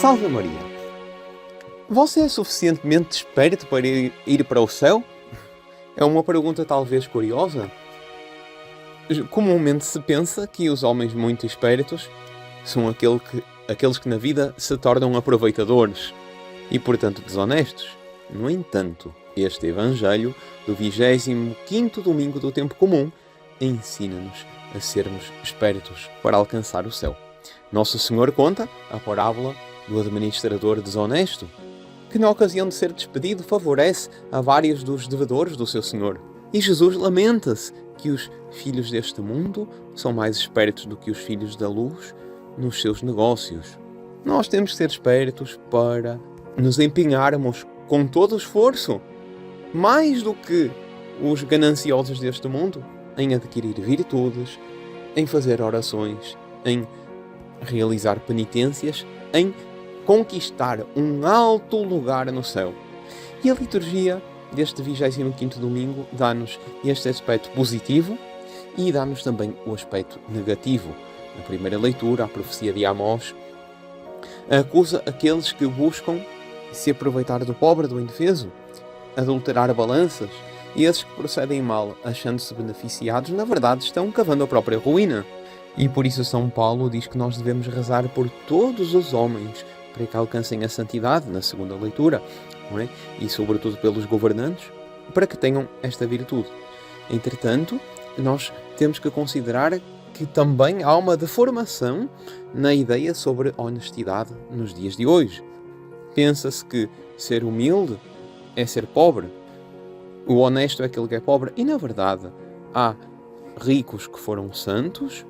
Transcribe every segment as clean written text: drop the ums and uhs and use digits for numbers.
Salve Maria! Você é suficientemente esperto para ir para o céu? É uma pergunta talvez curiosa. Comumente se pensa que os homens muito espertos são aqueles que na vida se tornam aproveitadores e, portanto, desonestos. No entanto, este Evangelho do 25º domingo do tempo comum ensina-nos a sermos espertos para alcançar o céu. Nosso Senhor conta a parábola do administrador desonesto, que na ocasião de ser despedido favorece a vários dos devedores do seu Senhor. E Jesus lamenta-se que os filhos deste mundo são mais espertos do que os filhos da luz nos seus negócios. Nós temos que ser espertos para nos empenharmos com todo o esforço, mais do que os gananciosos deste mundo, em adquirir virtudes, em fazer orações, em realizar penitências, em conquistar um alto lugar no céu. E a liturgia deste 25º domingo dá-nos este aspecto positivo e dá-nos também o aspecto negativo. Na primeira leitura, a profecia de Amós acusa aqueles que buscam se aproveitar do pobre, do indefeso, adulterar balanças, e esses que procedem mal, achando-se beneficiados, na verdade estão cavando a própria ruína. E por isso São Paulo diz que nós devemos rezar por todos os homens, para que alcancem a santidade, na segunda leitura, não é? E sobretudo pelos governantes, para que tenham esta virtude. Entretanto, nós temos que considerar que também há uma deformação na ideia sobre honestidade nos dias de hoje. Pensa-se que ser humilde é ser pobre, o honesto é aquele que é pobre, e na verdade há ricos que foram santos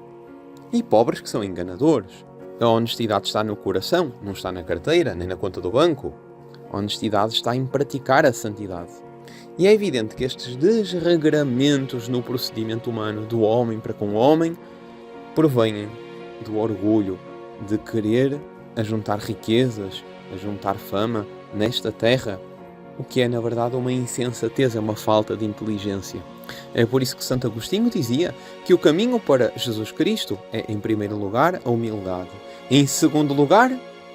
e pobres que são enganadores. A honestidade está no coração, não está na carteira, nem na conta do banco. A honestidade está em praticar a santidade. E é evidente que estes desregramentos no procedimento humano do homem para com o homem provêm do orgulho de querer ajuntar riquezas, ajuntar fama nesta terra, o que é na verdade uma insensatez, é uma falta de inteligência. É por isso que Santo Agostinho dizia que o caminho para Jesus Cristo é, em primeiro lugar, a humildade. Em segundo lugar,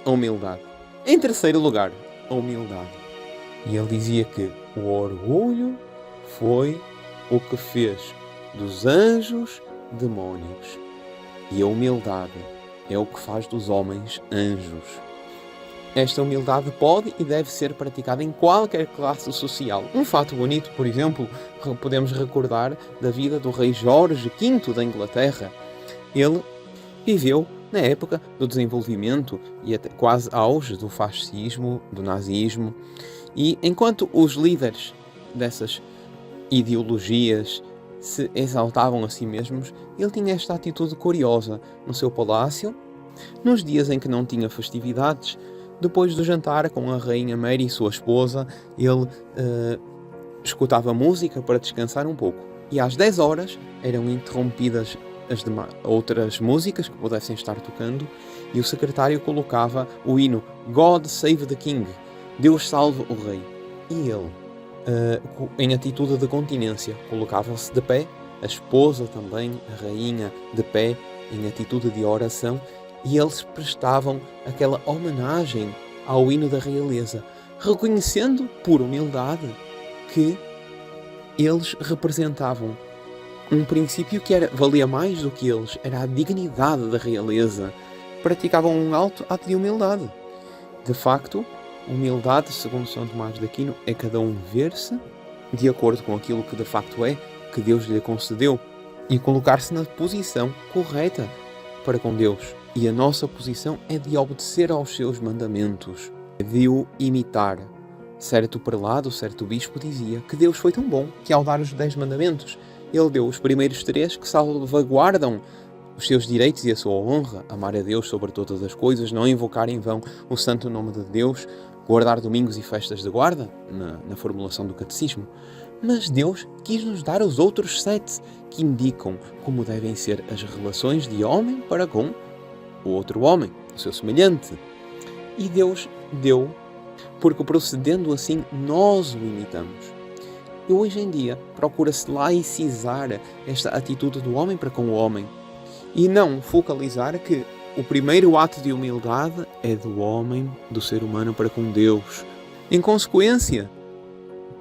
a humildade. Em terceiro lugar, a humildade. E ele dizia que o orgulho foi o que fez dos anjos demónios. E a humildade é o que faz dos homens anjos. Esta humildade pode e deve ser praticada em qualquer classe social. Um fato bonito, por exemplo, podemos recordar da vida do rei Jorge V da Inglaterra. Ele viveu na época do desenvolvimento e até quase auge do fascismo, do nazismo. E enquanto os líderes dessas ideologias se exaltavam a si mesmos, ele tinha esta atitude curiosa no seu palácio, nos dias em que não tinha festividades. Depois do jantar com a rainha Mary e sua esposa, ele escutava música para descansar um pouco. E às 10 horas eram interrompidas as outras músicas que pudessem estar tocando, e o secretário colocava o hino God Save the King, Deus salve o rei. E ele, em atitude de continência, colocava-se de pé, a esposa também, a rainha, de pé, em atitude de oração, e eles prestavam aquela homenagem ao hino da realeza, reconhecendo, por humildade, que eles representavam um princípio que valia mais do que eles, era a dignidade da realeza. Praticavam um alto ato de humildade. De facto, humildade, segundo São Tomás de Aquino, é cada um ver-se de acordo com aquilo que de facto é, que Deus lhe concedeu, e colocar-se na posição correta para com Deus. E a nossa posição é de obedecer aos seus mandamentos, de o imitar. Certo prelado, certo bispo dizia que Deus foi tão bom que ao dar os 10 mandamentos, ele deu os primeiros 3 que salvaguardam os seus direitos e a sua honra: amar a Deus sobre todas as coisas, não invocar em vão o santo nome de Deus, guardar domingos e festas de guarda, na formulação do catecismo. Mas Deus quis nos dar os outros 7, que indicam como devem ser as relações de homem para com o outro homem, o seu semelhante. E Deus deu, porque procedendo assim nós o imitamos. E hoje em dia procura-se laicizar esta atitude do homem para com o homem, e não focalizar que o primeiro ato de humildade é do homem, do ser humano para com Deus. Em consequência,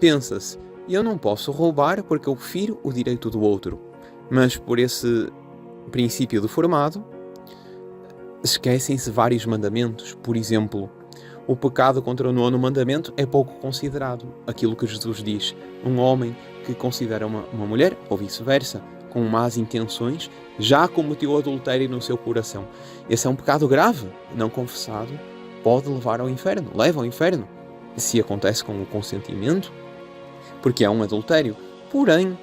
pensa-se, eu não posso roubar porque eu firo o direito do outro. Mas por esse princípio deformado, esquecem-se vários mandamentos. Por exemplo, o pecado contra o 9º mandamento é pouco considerado. Aquilo que Jesus diz, um homem que considera uma mulher, ou vice-versa, com más intenções, já cometeu adultério no seu coração. Esse é um pecado grave, não confessado, pode levar ao inferno, leva ao inferno, se acontece com o consentimento, porque é um adultério. Porém,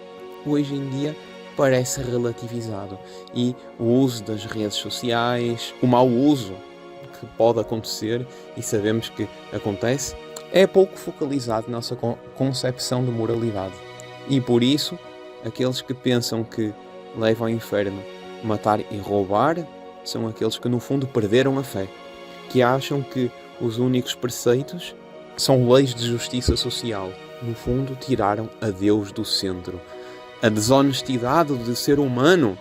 hoje em dia parece relativizado e o uso das redes sociais, o mau uso que pode acontecer e sabemos que acontece, é pouco focalizado na nossa concepção de moralidade. E por isso, aqueles que pensam que levam ao inferno matar e roubar são aqueles que no fundo perderam a fé, que acham que os únicos preceitos são leis de justiça social. No fundo, tiraram a Deus do centro. A desonestidade do ser humano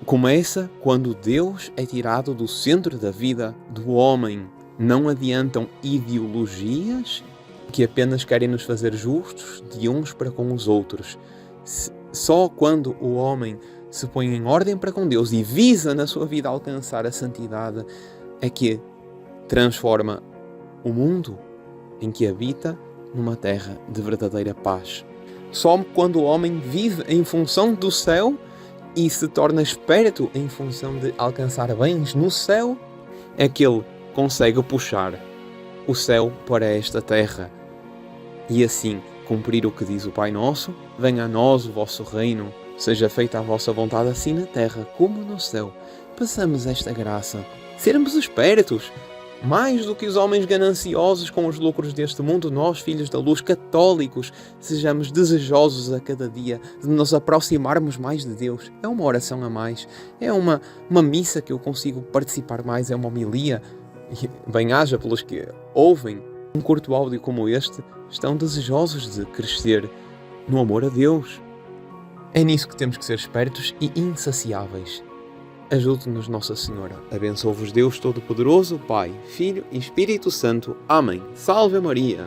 começa quando Deus é tirado do centro da vida do homem. Não adiantam ideologias que apenas querem nos fazer justos de uns para com os outros. Só quando o homem se põe em ordem para com Deus e visa na sua vida alcançar a santidade é que transforma o mundo em que habita numa terra de verdadeira paz. Só quando o homem vive em função do céu e se torna esperto em função de alcançar bens no céu, é que ele consegue puxar o céu para esta terra e assim cumprir o que diz o Pai Nosso: venha a nós o vosso reino, seja feita a vossa vontade assim na terra como no céu. Peçamos esta graça, sermos espertos, mais do que os homens gananciosos com os lucros deste mundo. Nós, filhos da luz, católicos, sejamos desejosos a cada dia de nos aproximarmos mais de Deus. É uma oração a mais, é uma missa que eu consigo participar mais, é uma homilia. Bem-haja pelos que ouvem um curto áudio como este, estão desejosos de crescer no amor a Deus. É nisso que temos que ser espertos e insaciáveis. Ajude-nos, Nossa Senhora. Abençoe-vos Deus Todo-Poderoso, Pai, Filho e Espírito Santo. Amém. Salve Maria!